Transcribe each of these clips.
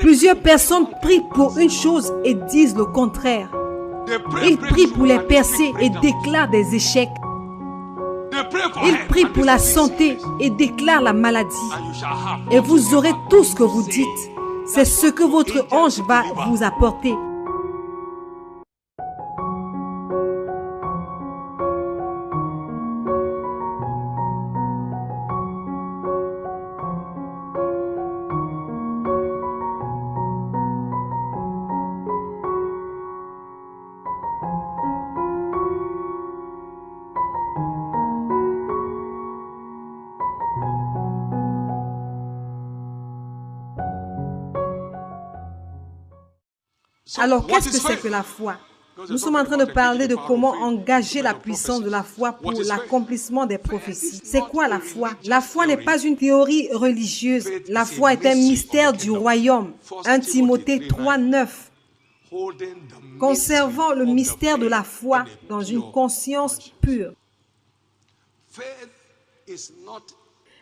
Plusieurs personnes prient pour une chose et disent le contraire. Ils prient pour les percées et déclarent des échecs. Ils prient pour la santé et déclarent la maladie. Et vous aurez tout ce que vous dites. C'est ce que votre ange va vous apporter. Alors, qu'est-ce que c'est que la foi? Nous sommes en train de parler de comment engager la puissance de la foi pour l'accomplissement des prophéties. C'est quoi la foi? La foi n'est pas une théorie religieuse. La foi est un mystère du royaume. 1 Timothée 3:9. Conservant le mystère de la foi dans une conscience pure.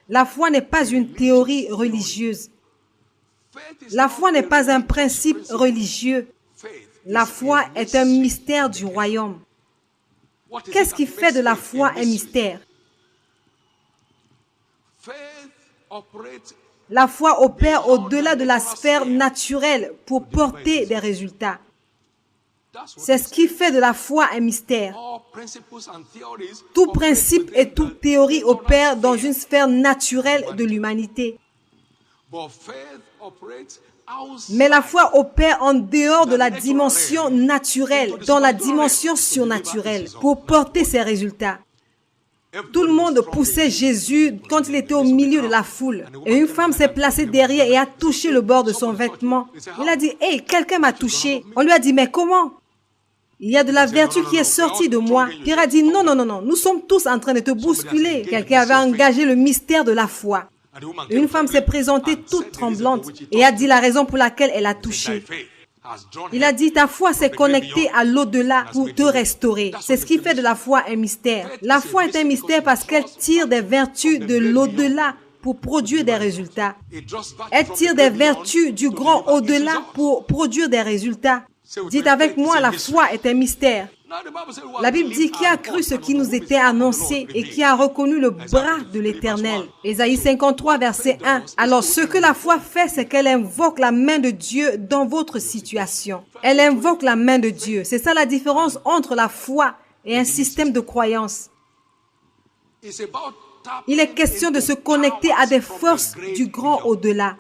La foi n'est pas une théorie religieuse. La foi n'est pas un principe religieux. La foi est un mystère du royaume. Qu'est-ce qui fait de la foi un mystère? La foi opère au-delà de la sphère naturelle pour porter des résultats. C'est ce qui fait de la foi un mystère. Tout principe et toute théorie opèrent dans une sphère naturelle de l'humanité. Mais la foi opère en dehors de la dimension naturelle, dans la dimension surnaturelle, pour porter ses résultats. Tout le monde poussait Jésus quand il était au milieu de la foule. Et une femme s'est placée derrière et a touché le bord de son vêtement. Il a dit, « Hey, quelqu'un m'a touché. » On lui a dit, « Mais comment? Il y a de la vertu qui est sortie de moi. » Pierre a dit, « Non, non, non, non, nous sommes tous en train de te bousculer. » Quelqu'un avait engagé le mystère de la foi. Une femme s'est présentée toute tremblante et a dit la raison pour laquelle elle a touché. Il a dit, ta foi s'est connectée à l'au-delà pour te restaurer. C'est ce qui fait de la foi un mystère. La foi est un mystère parce qu'elle tire des vertus de l'au-delà pour produire des résultats. Elle tire des vertus du grand au-delà pour produire des résultats. Dites avec moi, la foi est un mystère. La Bible dit qui a cru ce qui nous était annoncé et qui a reconnu le bras de l'Éternel. Ésaïe 53, verset 1. Alors, ce que la foi fait, c'est qu'elle invoque la main de Dieu dans votre situation. Elle invoque la main de Dieu. C'est ça la différence entre la foi et un système de croyance. Il est question de se connecter à des forces du grand au-delà.